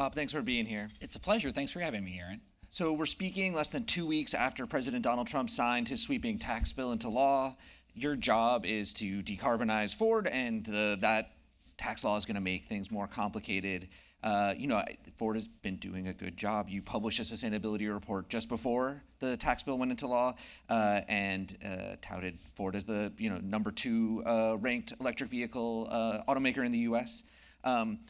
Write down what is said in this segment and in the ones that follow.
Bob, thanks for being here. It's a pleasure. Thanks for having me, Aaron. So we're speaking less than 2 weeks after President Donald Trump signed his sweeping tax bill into law. Your job is to decarbonize Ford, and that tax law is going to make things more complicated. Ford has been doing a good job. You published a sustainability report just before the tax bill went into law, and touted Ford as the number 2 ranked electric vehicle automaker in the U.S.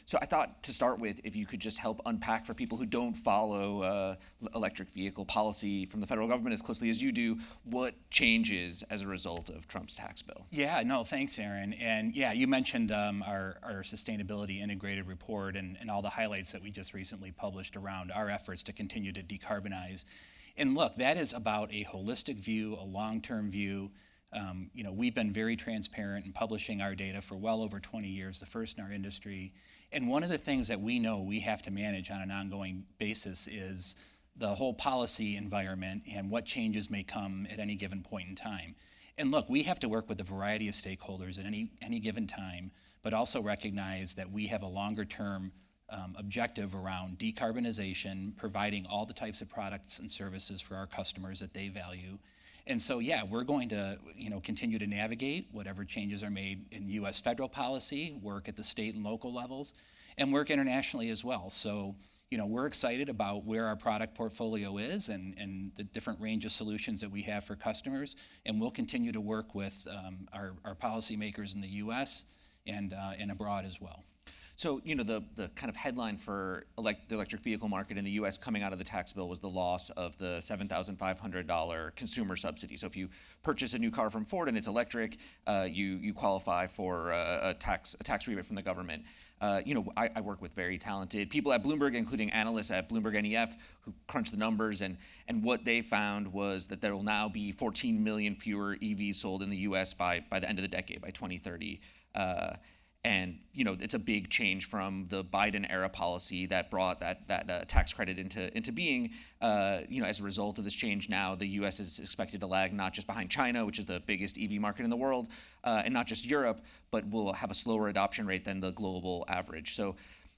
So I thought to start with, if you could just help unpack for people who don't follow electric vehicle policy from the federal government as closely as you do, what changes as a result of Trump's tax bill? Yeah, no, thanks, Aaron. And yeah, you mentioned our sustainability integrated report and all the highlights that we just recently published around our efforts to continue to decarbonize. And look, that is about a holistic view, a long-term view. We've been very transparent in publishing our data for well over 20 years, the first in our industry. And one of the things that we know we have to manage on an ongoing basis is the whole policy environment and what changes may come at any given point in time. And look, we have to work with a variety of stakeholders at any given time, but also recognize that we have a longer term objective around decarbonization, providing all the types of products and services for our customers that they value. And so, yeah, we're going to, continue to navigate whatever changes are made in U.S. federal policy, work at the state and local levels, and work internationally as well. So, we're excited about where our product portfolio is and the different range of solutions that we have for customers. And we'll continue to work with our policymakers in the U.S. and abroad as well. So, the kind of headline for the electric vehicle market in the U.S. coming out of the tax bill was the loss of the $7,500 consumer subsidy. So if you purchase a new car from Ford and it's electric, you qualify for a tax rebate from the government. I work with very talented people at Bloomberg, including analysts at Bloomberg NEF, who crunch the numbers, and what they found was that there will now be 14 million fewer EVs sold in the U.S. by the end of the decade, by 2030. And it's a big change from the Biden era policy that brought that tax credit into being. As a result of this change, now the U.S. is expected to lag not just behind China, which is the biggest EV market in the world, and not just Europe, but will have a slower adoption rate than the global average. So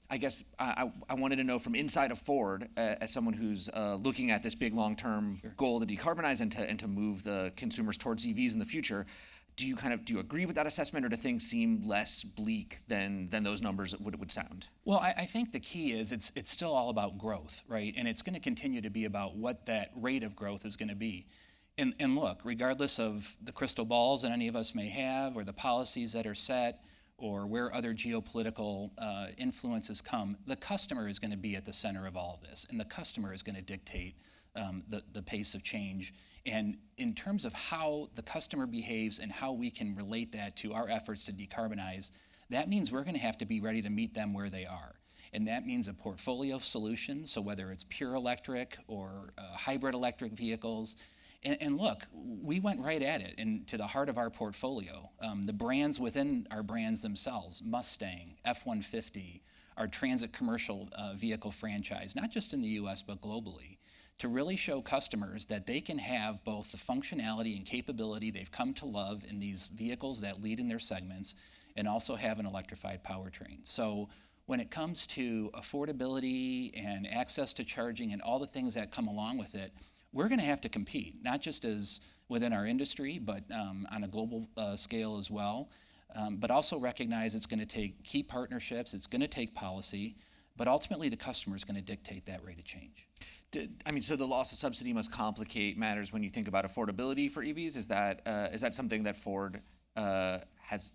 I guess I wanted to know from inside of Ford, as someone who's looking at this big long-term goal to decarbonize and to move the consumers towards EVs in the future. Do you agree with that assessment, or do things seem less bleak than those numbers would sound? Well, I think the key is it's still all about growth, right? And it's going to continue to be about what that rate of growth is going to be. And look, regardless of the crystal balls that any of us may have, or the policies that are set, or where other geopolitical influences come, the customer is going to be at the center of all of this, and the customer is going to dictate the pace of change. And in terms of how the customer behaves and how we can relate that to our efforts to decarbonize, that means we're going to have to be ready to meet them where they are. And that means a portfolio of solutions, so whether it's pure electric or hybrid electric vehicles. And look, we went right at it and to the heart of our portfolio. The brands within our brands themselves, Mustang, F-150, our transit commercial vehicle franchise, not just in the US, but globally, to really show customers that they can have both the functionality and capability they've come to love in these vehicles that lead in their segments, and also have an electrified powertrain. So when it comes to affordability and access to charging and all the things that come along with it, we're going to have to compete, not just as within our industry, but on a global scale as well. But also recognize it's going to take key partnerships, it's going to take policy, but ultimately the customer is going to dictate that rate of change. So the loss of subsidy must complicate matters when you think about affordability for EVs. Is that something that Ford has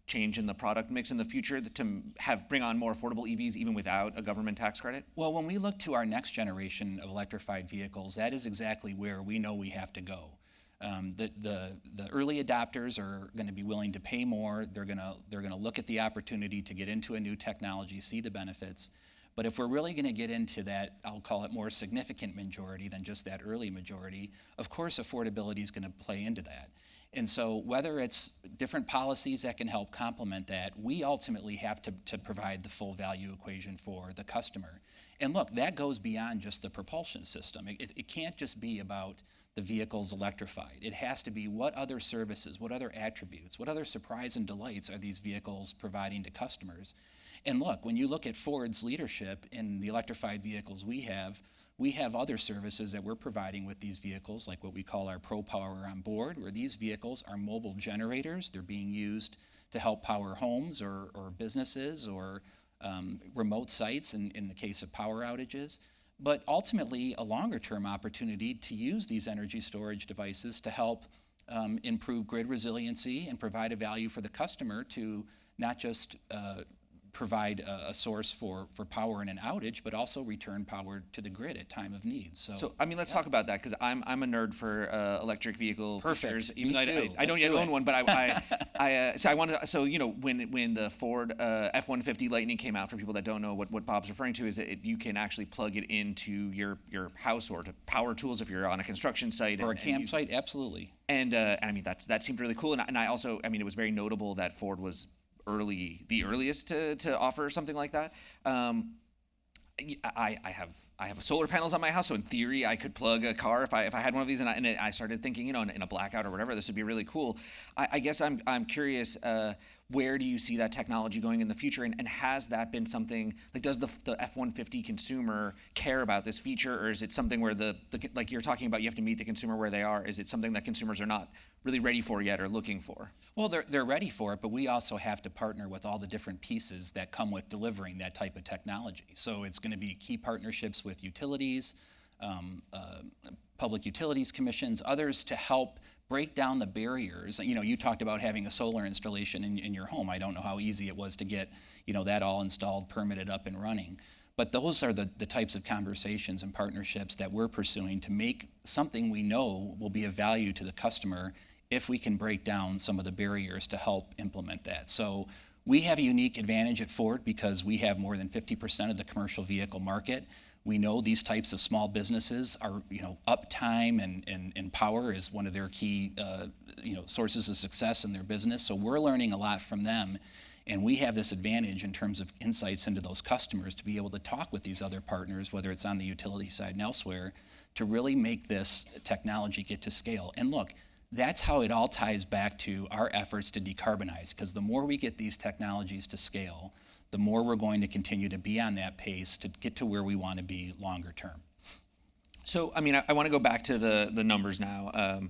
change in the product mix in the future to bring on more affordable EVs even without a government tax credit? Well, when we look to our next generation of electrified vehicles, that is exactly where we know we have to go. The early adopters are going to be willing to pay more. They're going to look at the opportunity to get into a new technology, see the benefits. But if we're really going to get into that, I'll call it more significant majority than just that early majority, of course affordability is going to play into that. And so whether it's different policies that can help complement that, we ultimately have to provide the full value equation for the customer. And look, that goes beyond just the propulsion system. It can't just be about the vehicles electrified. It has to be what other services, what other attributes, what other surprise and delights are these vehicles providing to customers. And look, when you look at Ford's leadership in the electrified vehicles we have other services that we're providing with these vehicles, like what we call our Pro Power on Board, where these vehicles are mobile generators. They're being used to help power homes or businesses or remote sites in the case of power outages. But ultimately, a longer-term opportunity to use these energy storage devices to help improve grid resiliency and provide a value for the customer to not just provide a source for power in an outage, but also return power to the grid at time of need. So I mean, let's talk about that, because I'm a nerd for electric vehicle features. Even Me though too. I don't yet own one, but I wanted to, so when the Ford F-150 Lightning came out, for people that don't know what Bob's referring to, is that you can actually plug it into your house or to power tools if you're on a construction site or a campsite. Absolutely. And I mean that seemed really cool, and I also, I mean, it was very notable that Ford was the earliest to offer something like that. I have solar panels on my house, so in theory I could plug a car if I had one of these, and I started thinking, in a blackout or whatever, this would be really cool. I guess I'm curious, where do you see that technology going in the future, and has that been something, like, does the F-150 consumer care about this feature, or is it something where like you're talking about, you have to meet the consumer where they are? Is it something that consumers are not really ready for yet or looking for? Well, they're ready for it, but we also have to partner with all the different pieces that come with delivering that type of technology. So it's going to be key partnerships with utilities, public utilities commissions, others, to help break down the barriers. You talked about having a solar installation in your home. I don't know how easy it was to get that all installed, permitted, up and running. But those are the types of conversations and partnerships that we're pursuing to make something we know will be of value to the customer if we can break down some of the barriers to help implement that. So we have a unique advantage at Ford because we have more than 50% of the commercial vehicle market. We know these types of small businesses are, uptime and power is one of their key, sources of success in their business. So we're learning a lot from them. And we have this advantage in terms of insights into those customers to be able to talk with these other partners, whether it's on the utility side and elsewhere, to really make this technology get to scale. And look, that's how it all ties back to our efforts to decarbonize, because the more we get these technologies to scale, the more we're going to continue to be on that pace to get to where we want to be longer term. So, I mean, I want to go back to the numbers now.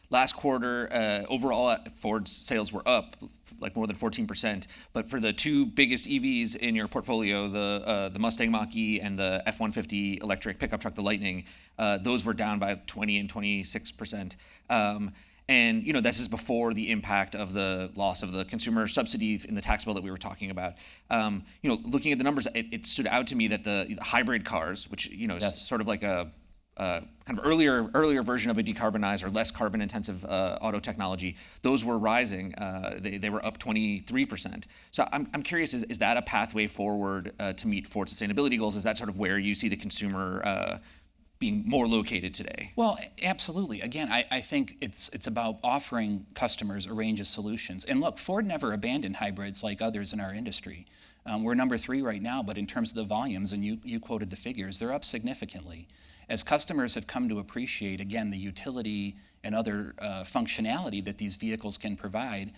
Last quarter, overall, Ford's sales were up like more than 14%. But for the two biggest EVs in your portfolio, the Mustang Mach-E and the F-150 electric pickup truck, the Lightning, those were down by 20 and 26%. And this is before the impact of the loss of the consumer subsidy in the tax bill that we were talking about. Looking at the numbers, it stood out to me that the hybrid cars, which is sort of like a kind of earlier version of a decarbonized or less carbon intensive auto technology, those were rising. They were up 23%. So I'm curious, is that a pathway forward to meet Ford sustainability goals? Is that sort of where you see the consumer being more located today? Well, absolutely. Again, I think it's about offering customers a range of solutions. And look, Ford never abandoned hybrids like others in our industry. We're number 3 right now, but in terms of the volumes, and you quoted the figures, they're up significantly. As customers have come to appreciate, again, the utility and other functionality that these vehicles can provide,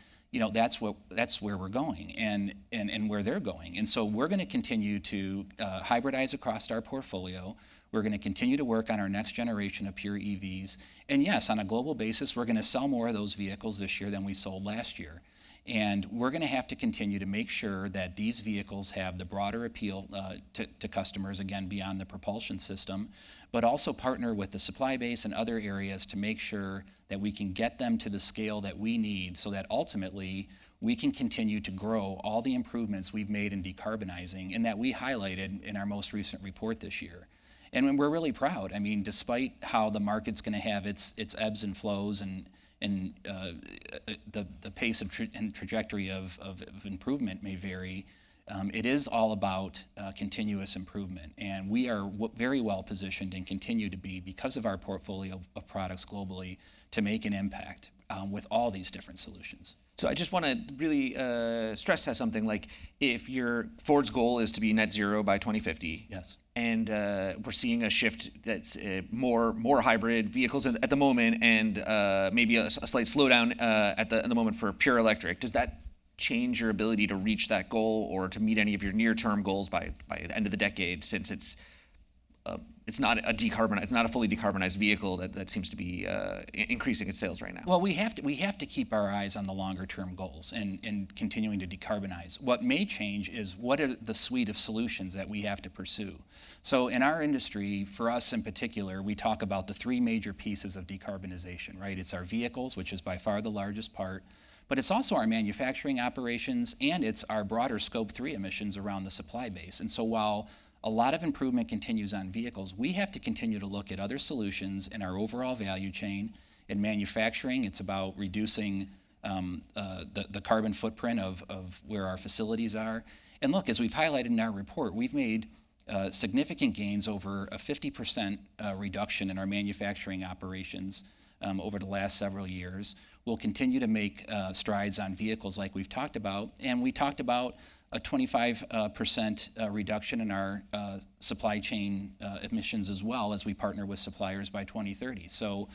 that's where we're going and where they're going. And so we're going to continue to hybridize across our portfolio. We're going to continue to work on our next generation of pure EVs. And yes, on a global basis, we're going to sell more of those vehicles this year than we sold last year. And we're going to have to continue to make sure that these vehicles have the broader appeal to customers, again, beyond the propulsion system, but also partner with the supply base and other areas to make sure that we can get them to the scale that we need so that ultimately we can continue to grow all the improvements we've made in decarbonizing and that we highlighted in our most recent report this year. And we're really proud. I mean, despite how the market's going to have its ebbs and flows and the pace and trajectory of improvement may vary, it is all about continuous improvement. And we are very well positioned and continue to be, because of our portfolio of products globally, to make an impact. with all these different solutions. So I just want to really stress test something. Like, if Ford's goal is to be net zero by 2050, Yes. and we're seeing a shift that's more hybrid vehicles at the moment, and maybe a slight slowdown at the moment for pure electric. Does that change your ability to reach that goal or to meet any of your near-term goals by the end of the decade? Since it's not a fully decarbonized vehicle that seems to be increasing its sales right now. Well, we have to keep our eyes on the longer term goals and continuing to decarbonize. What may change is what are the suite of solutions that we have to pursue. So in our industry, for us in particular, we talk about the three major pieces of decarbonization, right? It's our vehicles, which is by far the largest part, but it's also our manufacturing operations, and it's our broader Scope 3 emissions around the supply base. And so while a lot of improvement continues on vehicles, we have to continue to look at other solutions in our overall value chain. In manufacturing, it's about reducing the carbon footprint of where our facilities are. And look, as we've highlighted in our report, we've made significant gains, over a 50% reduction in our manufacturing operations over the last several years. We'll continue to make strides on vehicles like we've talked about, and we talked about a 25% reduction in our supply chain emissions as well, as we partner with suppliers by 2030. So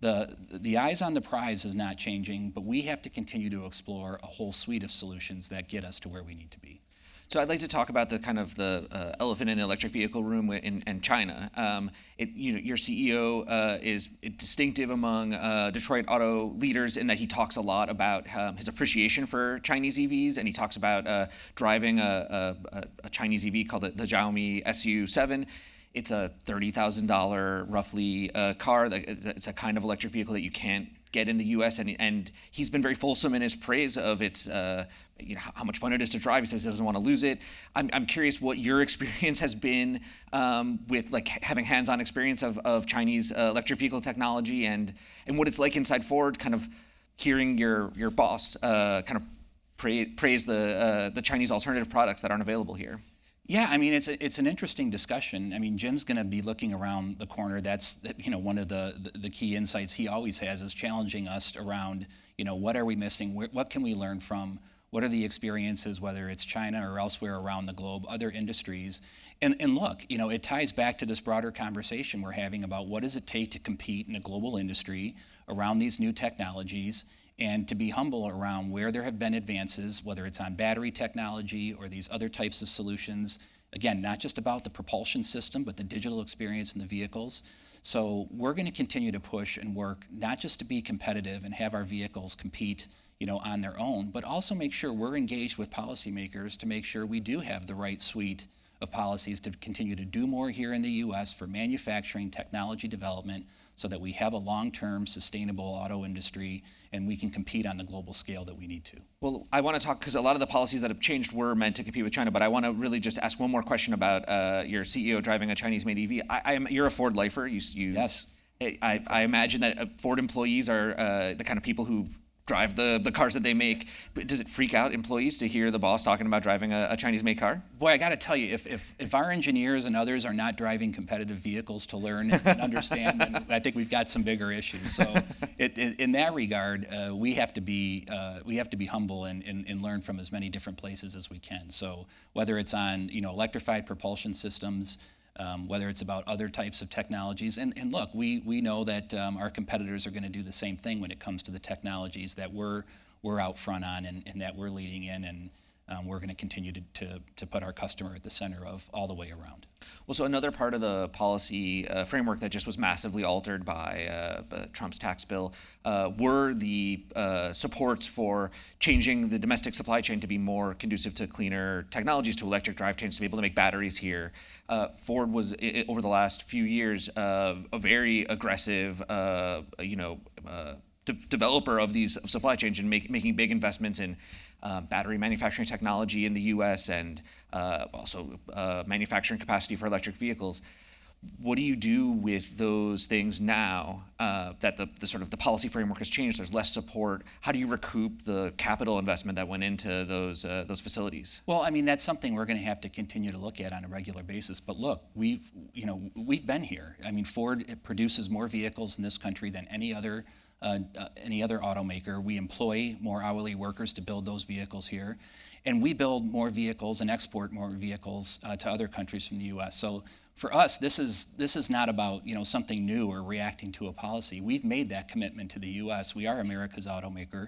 the eyes on the prize is not changing, but we have to continue to explore a whole suite of solutions that get us to where we need to be. So I'd like to talk about the elephant in the electric vehicle room in China. Your CEO is distinctive among Detroit auto leaders in that he talks a lot about his appreciation for Chinese EVs, and he talks about driving a Chinese EV called the Xiaomi SU7. It's a $30,000 roughly car. It's a kind of electric vehicle that you can't get in the U.S. and he's been very fulsome in his praise of its how much fun it is to drive. He says he doesn't want to lose it. I'm curious what your experience has been with having hands-on experience of Chinese electric vehicle technology and what it's like inside Ford, kind of hearing your boss kind of praise the Chinese alternative products that aren't available here. Yeah, I mean, it's an interesting discussion. I mean, Jim's going to be looking around the corner. That's one of the key insights he always has is challenging us around what are we missing, what can we learn from, what are the experiences, whether it's China or elsewhere around the globe, other industries, and look, it ties back to this broader conversation we're having about what does it take to compete in a global industry around these new technologies, and to be humble around where there have been advances, whether it's on battery technology or these other types of solutions. Again, not just about the propulsion system, but the digital experience in the vehicles. So we're going to continue to push and work not just to be competitive and have our vehicles compete on their own, but also make sure we're engaged with policymakers to make sure we do have the right suite of policies to continue to do more here in the U.S. for manufacturing technology development so that we have a long-term sustainable auto industry and we can compete on the global scale that we need to. Well, I want to talk, because a lot of the policies that have changed were meant to compete with China, but I want to really just ask one more question about your CEO driving a Chinese-made EV. You're a Ford lifer. Yes. I imagine that Ford employees are the kind of people who drive the cars that they make. But does it freak out employees to hear the boss talking about driving a Chinese-made car? Boy, I got to tell you, if our engineers and others are not driving competitive vehicles to learn and understand, then I think we've got some bigger issues. So, in that regard, we have to be humble and learn from as many different places as we can. So, whether it's on electrified propulsion systems, whether it's about other types of technologies. And look, we know that our competitors are going to do the same thing when it comes to the technologies that we're out front on and that we're leading in, and we're going to continue to put our customer at the center of all the way around. Well, so another part of the policy framework that just was massively altered by Trump's tax bill were the supports for changing the domestic supply chain to be more conducive to cleaner technologies, to electric drivetrains, to be able to make batteries here. Ford was, over the last few years, a very aggressive, developer of these supply chains and making big investments in battery manufacturing technology in the U.S. and also manufacturing capacity for electric vehicles. What do you do with those things now that the sort of the policy framework has changed? There's less support. How do you recoup the capital investment that went into those facilities? Well, I mean, that's something we're going to have to continue to look at on a regular basis. But look, we've been here. I mean, Ford produces more vehicles in this country than any other any other automaker. We employ more hourly workers to build those vehicles here. And we build more vehicles and export more vehicles to other countries from the U.S. So for us, this is not about something new or reacting to a policy. We've made that commitment to the U.S. We are America's automaker,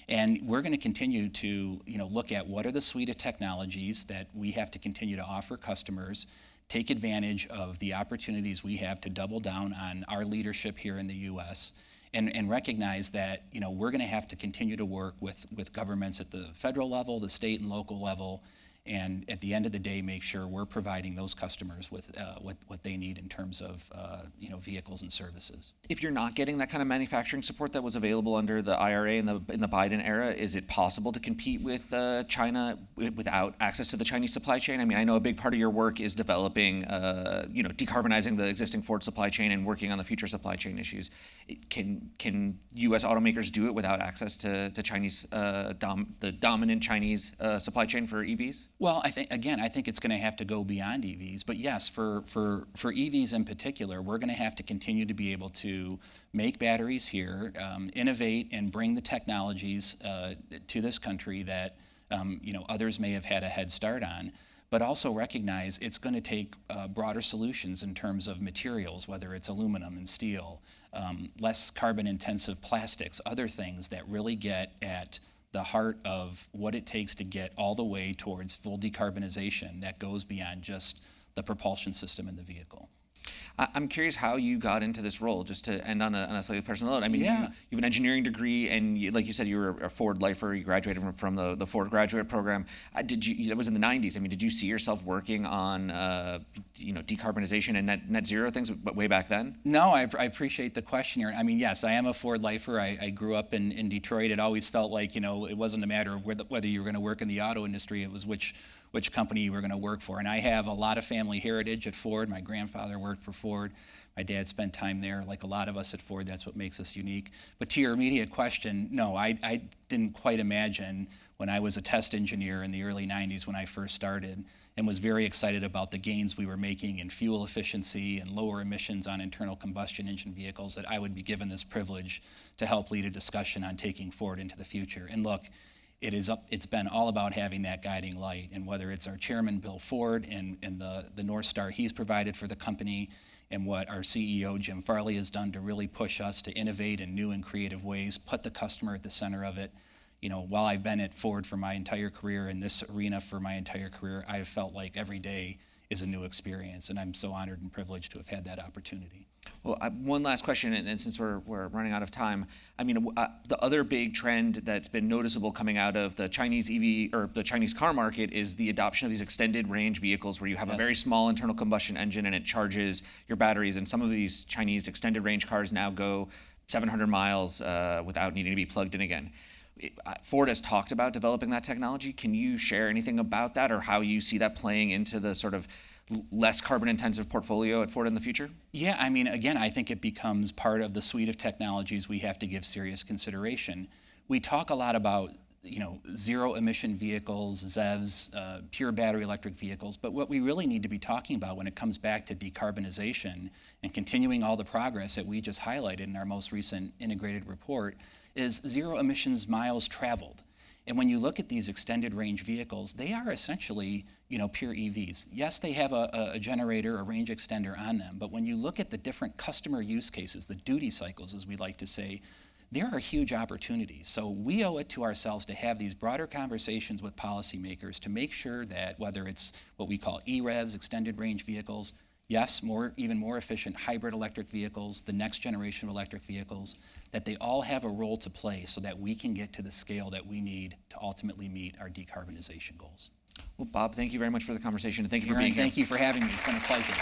and we're going to continue to look at what are the suite of technologies that we have to continue to offer customers, take advantage of the opportunities we have to double down on our leadership here in the U.S. And recognize that we're going to have to continue to work with governments at the federal level, the state and local level, and at the end of the day, make sure we're providing those customers with what they need in terms of vehicles and services. If you're not getting that kind of manufacturing support that was available under the IRA in the Biden era, is it possible to compete with China without access to the Chinese supply chain? I mean, I know a big part of your work is developing, decarbonizing the existing Ford supply chain and working on the future supply chain issues. Can U.S. automakers do it without access to Chinese, the dominant Chinese supply chain for EVs? Well, I think it's going to have to go beyond EVs. But yes, for EVs in particular, we're going to have to continue to be able to make batteries here, innovate, and bring the technologies to this country that others may have had a head start on. But also recognize it's going to take broader solutions in terms of materials, whether it's aluminum and steel, less carbon-intensive plastics, other things that really get at the heart of what it takes to get all the way towards full decarbonization that goes beyond just the propulsion system in the vehicle. I'm curious how you got into this role, just to end on a slightly personal note. I mean, Yeah. you have an engineering degree, and like you said, you were a Ford lifer. You graduated from the Ford graduate program. That was in the 90s. I mean, did you see yourself working on decarbonization and net zero things way back then? No, I appreciate the question here. I mean, yes, I am a Ford lifer. I grew up in Detroit. It always felt like it wasn't a matter of whether you were going to work in the auto industry. It was which company you were going to work for. And I have a lot of family heritage at Ford. My grandfather worked for Ford. My dad spent time there. Like a lot of us at Ford, that's what makes us unique. But to your immediate question, no, I didn't quite imagine when I was a test engineer in the early 90s when I first started, and was very excited about the gains we were making in fuel efficiency and lower emissions on internal combustion engine vehicles, that I would be given this privilege to help lead a discussion on taking Ford into the future. And look, it's been all about having that guiding light, and whether it's our chairman, Bill Ford, and the North Star he's provided for the company, and what our CEO, Jim Farley, has done to really push us to innovate in new and creative ways, put the customer at the center of it. While I've been at Ford for my entire career, in this arena for my entire career, I've felt like every day is a new experience, and I'm so honored and privileged to have had that opportunity. Well, one last question, and since we're running out of time, I mean, the other big trend that's been noticeable coming out of the Chinese EV or the Chinese car market is the adoption of these extended range vehicles where you have a very small internal combustion engine and it charges your batteries. And some of these Chinese extended range cars now go 700 miles without needing to be plugged in again. Ford has talked about developing that technology. Can you share anything about that, or how you see that playing into the sort of less carbon-intensive portfolio at Ford in the future? Yeah, I mean, again, I think it becomes part of the suite of technologies we have to give serious consideration. We talk a lot about zero-emission vehicles, ZEVs, pure battery electric vehicles, but what we really need to be talking about when it comes back to decarbonization and continuing all the progress that we just highlighted in our most recent integrated report is zero emissions miles traveled. And when you look at these extended range vehicles, they are essentially, pure EVs. Yes, they have a generator, a range extender on them, but when you look at the different customer use cases, the duty cycles, as we like to say, there are huge opportunities. So we owe it to ourselves to have these broader conversations with policymakers to make sure that whether it's what we call EREVs, extended range vehicles, yes, even more efficient hybrid electric vehicles, the next generation of electric vehicles, that they all have a role to play so that we can get to the scale that we need to ultimately meet our decarbonization goals. Well, Bob, thank you very much for the conversation, and thank you for being here. Thank you for having me. It's been a pleasure.